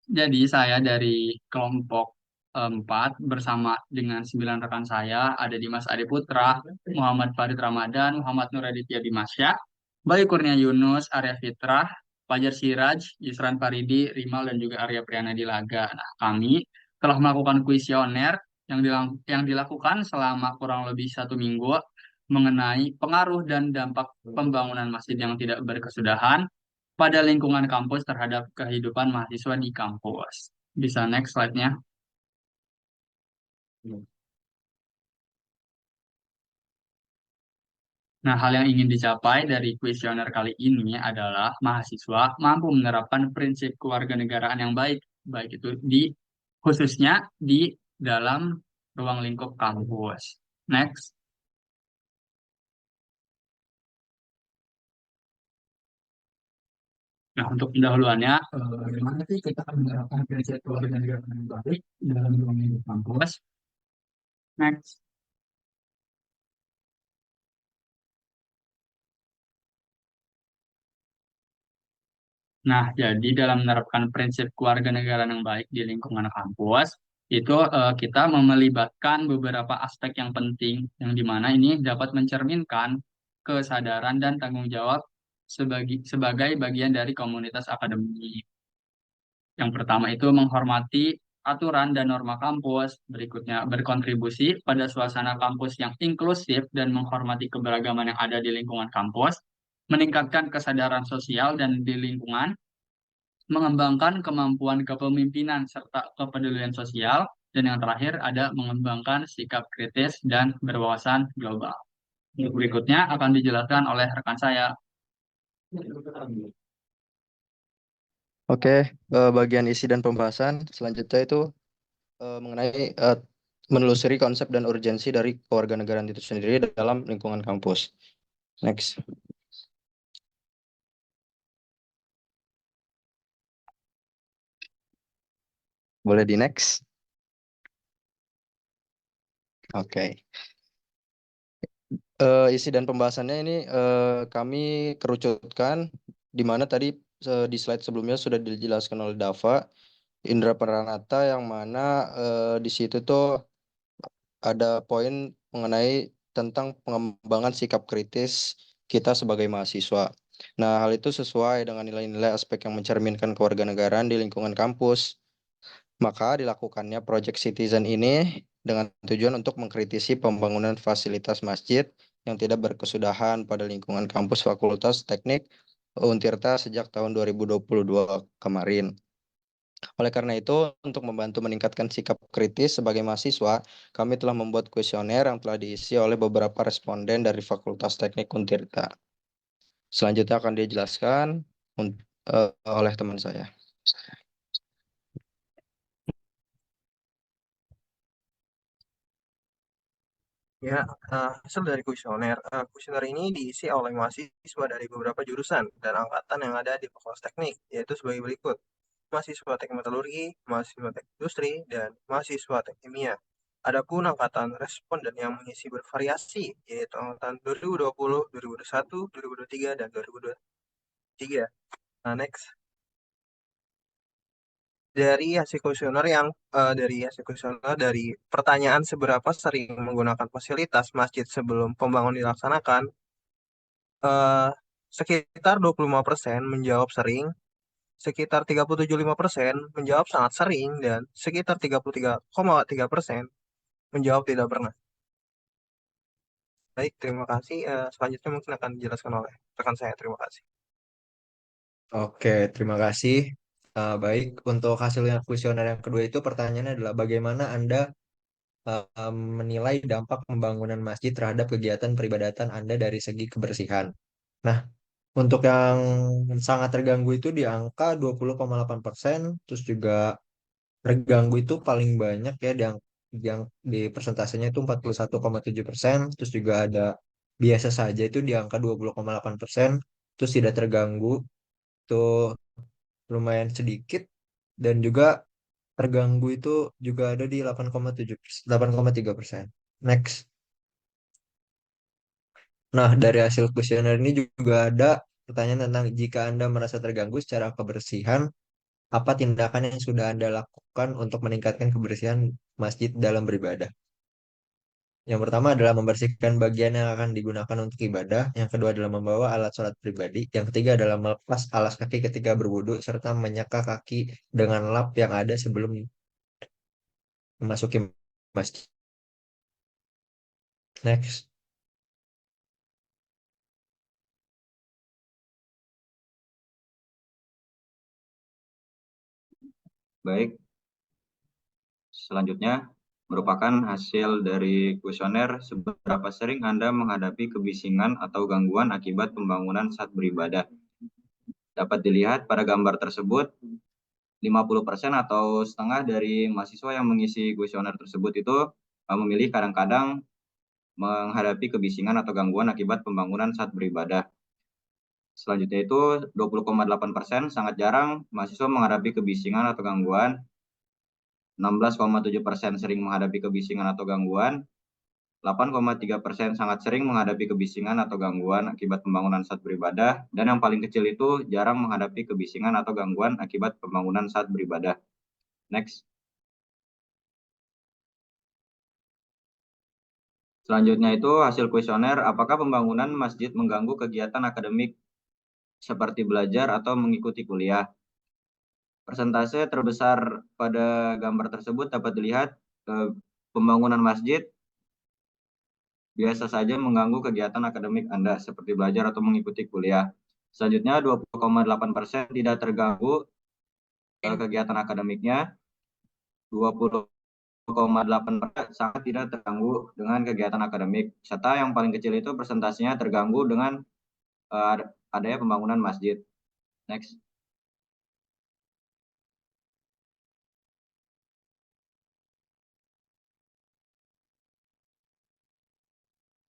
Jadi saya dari kelompok 4 bersama dengan 9 rekan saya ada Dimas Adi Putra, Muhammad Farid Ramadan, Muhammad Nur Aditya Dimasya, Bayu Kurnia Yunus, Arya Fitrah, Fajar Siraj, Yusran Faridi, Rimal dan juga Arya Priyana Dilaga. Nah, kami telah melakukan kuesioner yang dilakukan selama kurang lebih 1 minggu mengenai pengaruh dan dampak pembangunan masjid yang tidak berkesudahan pada lingkungan kampus terhadap kehidupan mahasiswa di kampus. Bisa next slide-nya. Nah, hal yang ingin dicapai dari kuesioner kali ini adalah mahasiswa mampu menerapkan prinsip kewarganegaraan yang baik, baik itu di khususnya di dalam ruang lingkup kampus. Next. Nah, untuk pendahuluannya, bagaimana sih kita akan menerapkan prinsip kewarganegaraan yang baik dalam ruang lingkup kampus? Next. Nah, jadi dalam menerapkan prinsip kewarganegaraan yang baik di lingkungan kampus, itu kita melibatkan beberapa aspek yang penting, yang dimana ini dapat mencerminkan kesadaran dan tanggung jawab sebagai bagian dari komunitas akademik. Yang pertama itu menghormati aturan dan norma kampus, berikutnya berkontribusi pada suasana kampus yang inklusif dan menghormati keberagaman yang ada di lingkungan kampus, meningkatkan kesadaran sosial dan di lingkungan, mengembangkan kemampuan kepemimpinan serta kepedulian sosial, dan yang terakhir ada mengembangkan sikap kritis dan berwawasan global. Untuk berikutnya akan dijelaskan oleh rekan saya. Oke, bagian isi dan pembahasan selanjutnya itu mengenai menelusuri konsep dan urgensi dari kewarganegaraan itu sendiri dalam lingkungan kampus. Next, boleh di next. Oke. Isi dan pembahasannya ini kami kerucutkan di mana tadi di slide sebelumnya sudah dijelaskan oleh Dava, Indra Pranata yang mana di situ tuh ada poin mengenai tentang pengembangan sikap kritis kita sebagai mahasiswa. Nah, hal itu sesuai dengan nilai-nilai aspek yang mencerminkan kewarganegaraan di lingkungan kampus. Maka dilakukannya Project Citizen ini dengan tujuan untuk mengkritisi pembangunan fasilitas masjid yang tidak berkesudahan pada lingkungan kampus Fakultas Teknik Untirta sejak tahun 2022 kemarin. Oleh karena itu, untuk membantu meningkatkan sikap kritis sebagai mahasiswa, kami telah membuat kuesioner yang telah diisi oleh beberapa responden dari Fakultas Teknik Untirta. Selanjutnya akan dijelaskan oleh teman saya. Ya, hasil dari kuesioner. Kuesioner ini diisi oleh mahasiswa dari beberapa jurusan dan angkatan yang ada di Fakultas Teknik, yaitu sebagai berikut. Mahasiswa teknik metalurgi, mahasiswa teknik industri, dan mahasiswa teknik kimia. Adapun angkatan responden yang mengisi bervariasi, yaitu angkatan 2020, 2021, 2023, dan 2023. Nah, next. Dari hasil kuesioner dari pertanyaan seberapa sering menggunakan fasilitas masjid sebelum pembangunan dilaksanakan, eh, sekitar 25% menjawab sering, sekitar 37,5% menjawab sangat sering, dan sekitar 33,3% menjawab tidak pernah. Baik, terima kasih. Selanjutnya mungkin akan dijelaskan oleh rekan saya. Terima kasih. Oke, terima kasih. Baik, untuk hasilnya kuesioner yang kedua itu pertanyaannya adalah bagaimana Anda menilai dampak pembangunan masjid terhadap kegiatan peribadatan Anda dari segi kebersihan. Nah, untuk yang sangat terganggu itu di angka 20,8%, terus juga terganggu itu paling banyak ya yang di persentasenya itu 41,7%, terus juga ada biasa saja itu di angka 20,8%, terus tidak terganggu itu lumayan sedikit, dan juga terganggu itu juga ada di 8,7%, 8,3%. Next. Nah, dari hasil kuesioner ini juga ada pertanyaan tentang jika Anda merasa terganggu secara kebersihan, Apa tindakan yang sudah Anda lakukan untuk meningkatkan kebersihan masjid dalam beribadah? Yang pertama adalah membersihkan bagian yang akan digunakan untuk ibadah. Yang kedua adalah membawa alat sholat pribadi. Yang ketiga adalah melepas alas kaki ketika berwudu serta menyeka kaki dengan lap yang ada sebelum memasuki masjid. Next. Baik, selanjutnya merupakan hasil dari kuesioner seberapa sering Anda menghadapi kebisingan atau gangguan akibat pembangunan saat beribadah. Dapat dilihat pada gambar tersebut, 50% atau setengah dari mahasiswa yang mengisi kuesioner tersebut itu memilih kadang-kadang menghadapi kebisingan atau gangguan akibat pembangunan saat beribadah. Selanjutnya itu 20,8% sangat jarang mahasiswa menghadapi kebisingan atau gangguan, 16,7% sering menghadapi kebisingan atau gangguan, 8,3% sangat sering menghadapi kebisingan atau gangguan akibat pembangunan saat beribadah, dan yang paling kecil itu jarang menghadapi kebisingan atau gangguan akibat pembangunan saat beribadah. Next. Selanjutnya itu hasil kuesioner, apakah pembangunan masjid mengganggu kegiatan akademik seperti belajar atau mengikuti kuliah? Persentase terbesar pada gambar tersebut dapat dilihat pembangunan masjid biasa saja mengganggu kegiatan akademik Anda seperti belajar atau mengikuti kuliah. Selanjutnya 20,8% tidak terganggu kegiatan akademiknya, 20,8% sangat tidak terganggu dengan kegiatan akademik, serta yang paling kecil itu persentasenya terganggu dengan adanya pembangunan masjid. Next.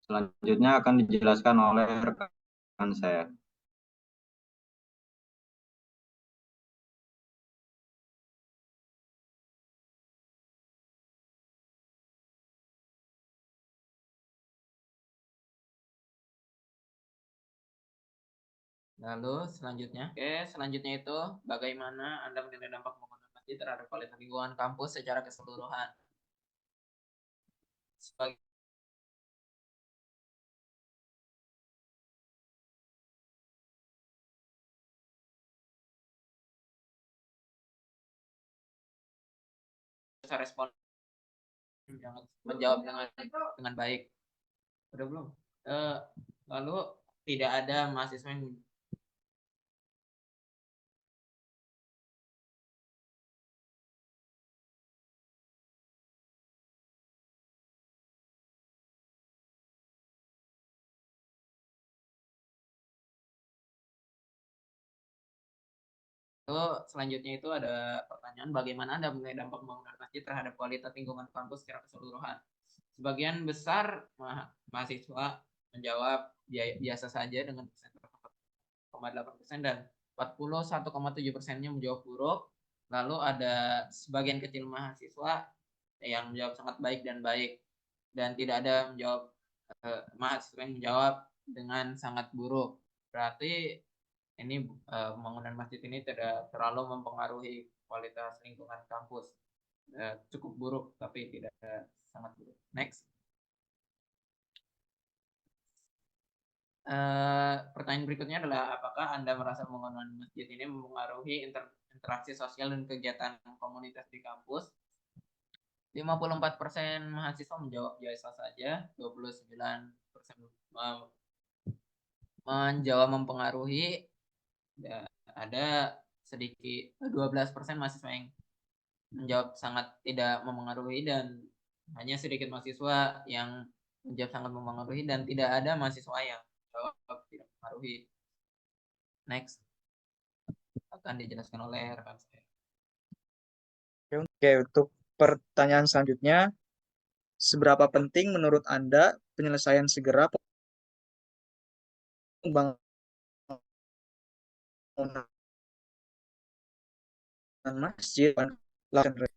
Selanjutnya akan dijelaskan oleh rekan saya. Lalu selanjutnya itu bagaimana Anda menilai dampak pembangunan masjid terhadap kualitas lingkungan kampus secara keseluruhan? Sebagai respon menjawab dengan baik. Udah belum? Lalu tidak ada mahasiswa yang selanjutnya itu ada pertanyaan, bagaimana Anda menilai dampak pembangunan masjid terhadap kualitas lingkungan kampus secara keseluruhan? Sebagian besar mahasiswa menjawab biasa saja dengan persen 8% dan 41,7%-nya menjawab buruk. Lalu ada sebagian kecil mahasiswa yang menjawab sangat baik dan baik, dan tidak ada mahasiswa yang menjawab dengan sangat buruk. Berarti ini pembangunan masjid ini tidak terlalu mempengaruhi kualitas lingkungan kampus. Cukup buruk tapi tidak sangat buruk. Next. Pertanyaan berikutnya adalah, apakah Anda merasa pembangunan masjid ini mempengaruhi interaksi sosial dan kegiatan komunitas di kampus? 54% mahasiswa menjawab biasa saja, 29% menjawab mempengaruhi, ada sedikit 12% mahasiswa yang menjawab sangat tidak mempengaruhi, dan hanya sedikit mahasiswa yang menjawab sangat mempengaruhi, dan tidak ada mahasiswa yang menjawab tidak mempengaruhi. Next. Akan dijelaskan oleh rekan saya. Oke, untuk pertanyaan selanjutnya, seberapa penting menurut Anda penyelesaian segera pembangunan masjid?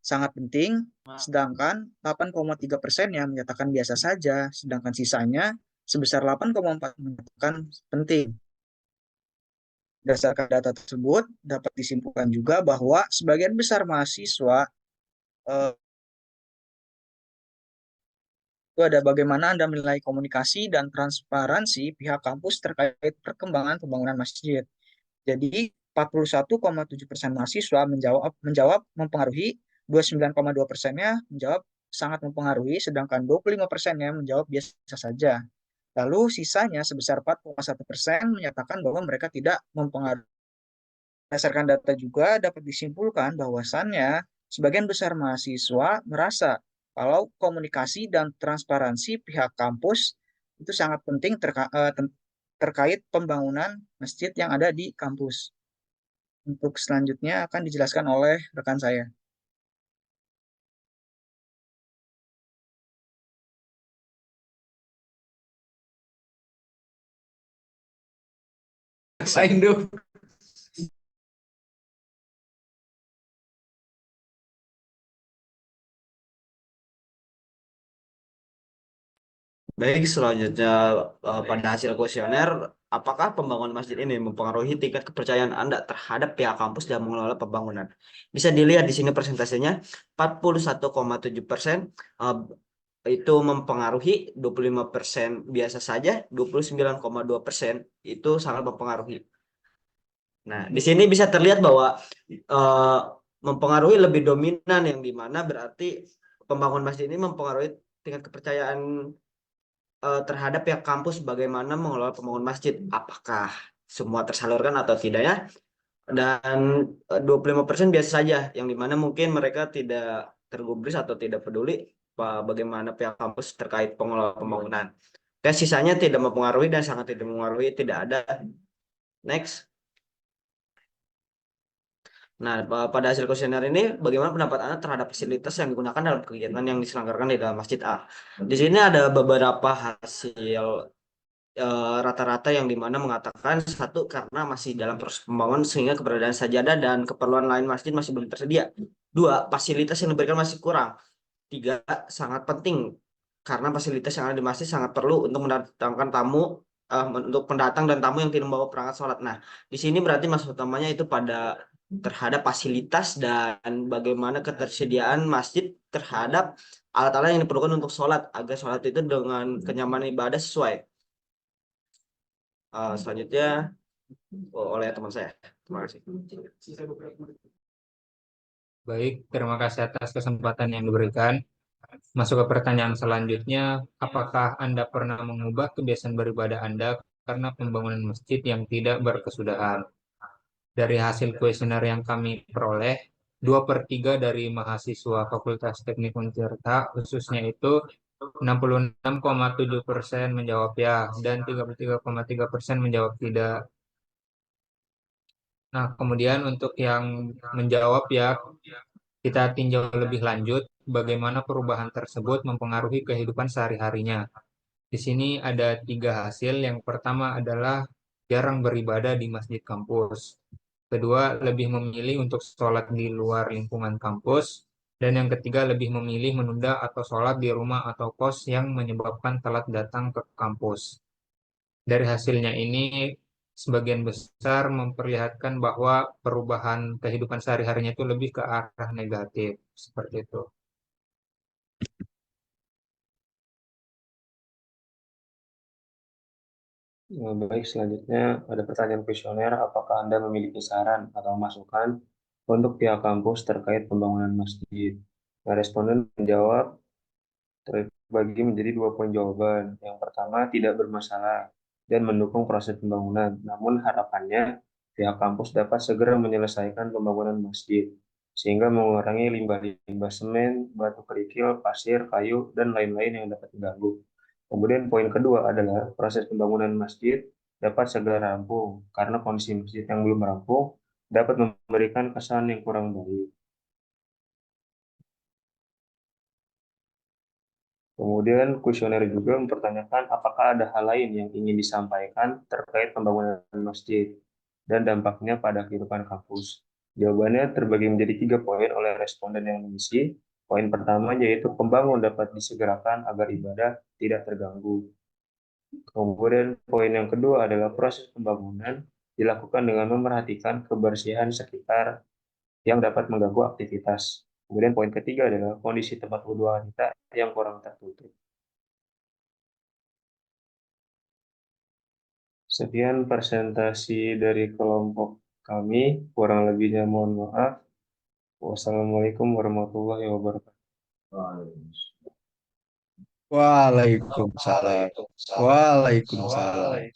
Sangat penting, sedangkan 8,3% yang menyatakan biasa saja, sedangkan sisanya sebesar 8,4% menyatakan penting. Berdasarkan data tersebut, dapat disimpulkan juga bahwa sebagian besar mahasiswa eh, itu ada bagaimana Anda menilai komunikasi dan transparansi pihak kampus terkait perkembangan pembangunan masjid. Jadi 41,7% mahasiswa menjawab mempengaruhi, 29,2%-nya menjawab sangat mempengaruhi, sedangkan 25%-nya menjawab biasa saja. Lalu sisanya sebesar 4,1% menyatakan bahwa mereka tidak mempengaruhi. Berdasarkan data juga dapat disimpulkan bahwasannya sebagian besar mahasiswa merasa kalau komunikasi dan transparansi pihak kampus itu sangat penting terkait pembangunan masjid yang ada di kampus. Untuk selanjutnya akan dijelaskan oleh rekan saya. Sain dong. Baik, selanjutnya pada hasil kuesioner, apakah pembangunan masjid ini mempengaruhi tingkat kepercayaan Anda terhadap pihak kampus dalam mengelola pembangunan? Bisa dilihat di sini persentasenya, 41,7% itu mempengaruhi, 25% biasa saja, 29,2% itu sangat mempengaruhi. Nah, di sini bisa terlihat bahwa mempengaruhi lebih dominan, yang dimana berarti pembangunan masjid ini mempengaruhi tingkat kepercayaan terhadap pihak kampus bagaimana mengelola pembangunan masjid, apakah semua tersalurkan atau tidak ya. Dan 25% biasa saja, yang dimana mungkin mereka tidak tergubris atau tidak peduli bagaimana pihak kampus terkait pengelola pembangunan. Oke, sisanya tidak mempengaruhi dan sangat tidak mempengaruhi, tidak ada. Next. Nah, pada hasil kuesioner ini, bagaimana pendapat Anda terhadap fasilitas yang digunakan dalam kegiatan yang diselenggarakan di dalam Masjid A? Di sini ada beberapa hasil rata-rata yang dimana mengatakan, satu, karena masih dalam proses pembangunan sehingga keberadaan sajadah dan keperluan lain masjid masih belum tersedia. Dua, fasilitas yang diberikan masih kurang. Tiga, sangat penting karena fasilitas yang ada di masjid sangat perlu untuk mendatangkan tamu, untuk pendatang dan tamu yang tidak membawa perangkat sholat. Nah, di sini berarti maksud utamanya itu pada terhadap fasilitas dan bagaimana ketersediaan masjid terhadap alat-alat yang diperlukan untuk sholat agar sholat itu dengan kenyamanan ibadah sesuai. Selanjutnya oleh teman saya. Terima kasih. Baik, terima kasih atas kesempatan yang diberikan. Masuk ke pertanyaan selanjutnya, apakah Anda pernah mengubah kebiasaan beribadah Anda karena pembangunan masjid yang tidak berkesudahan? Dari hasil kuesioner yang kami peroleh, 2/3 dari mahasiswa Fakultas Teknik Untirta, khususnya itu 66,7% menjawab ya, dan 33,3% menjawab tidak. Nah, kemudian untuk yang menjawab ya, kita tinjau lebih lanjut bagaimana perubahan tersebut mempengaruhi kehidupan sehari-harinya. Di sini ada 3 hasil. Yang pertama adalah jarang beribadah di masjid kampus. Kedua, lebih memilih untuk sholat di luar lingkungan kampus. Dan yang ketiga, lebih memilih menunda atau sholat di rumah atau kos yang menyebabkan telat datang ke kampus. Dari hasilnya ini, sebagian besar memperlihatkan bahwa perubahan kehidupan sehari-harinya itu lebih ke arah negatif, seperti itu. Baik, selanjutnya ada pertanyaan kuesioner, apakah Anda memiliki saran atau masukan untuk pihak kampus terkait pembangunan masjid? Nah, responden menjawab terbagi menjadi 2 poin jawaban. Yang pertama, tidak bermasalah dan mendukung proses pembangunan. Namun harapannya pihak kampus dapat segera menyelesaikan pembangunan masjid sehingga mengurangi limbah-limbah semen, batu kerikil, pasir, kayu, dan lain-lain yang dapat mengganggu. Kemudian poin kedua adalah proses pembangunan masjid dapat segera rampung karena kondisi masjid yang belum rampung dapat memberikan kesan yang kurang baik. Kemudian kuesioner juga mempertanyakan apakah ada hal lain yang ingin disampaikan terkait pembangunan masjid dan dampaknya pada kehidupan kampus. Jawabannya terbagi menjadi 3 poin oleh responden yang mengisi. Poin pertama yaitu pembangunan dapat disegerakan agar ibadah tidak terganggu. Kemudian poin yang kedua adalah proses pembangunan dilakukan dengan memerhatikan kebersihan sekitar yang dapat mengganggu aktivitas. Kemudian poin ketiga adalah kondisi tempat wudhu wanita yang kurang tertutup. Sekian presentasi dari kelompok kami, kurang lebihnya mohon maaf. Wassalamualaikum warahmatullahi wabarakatuh. Waalaikumsalam. Waalaikumsalam.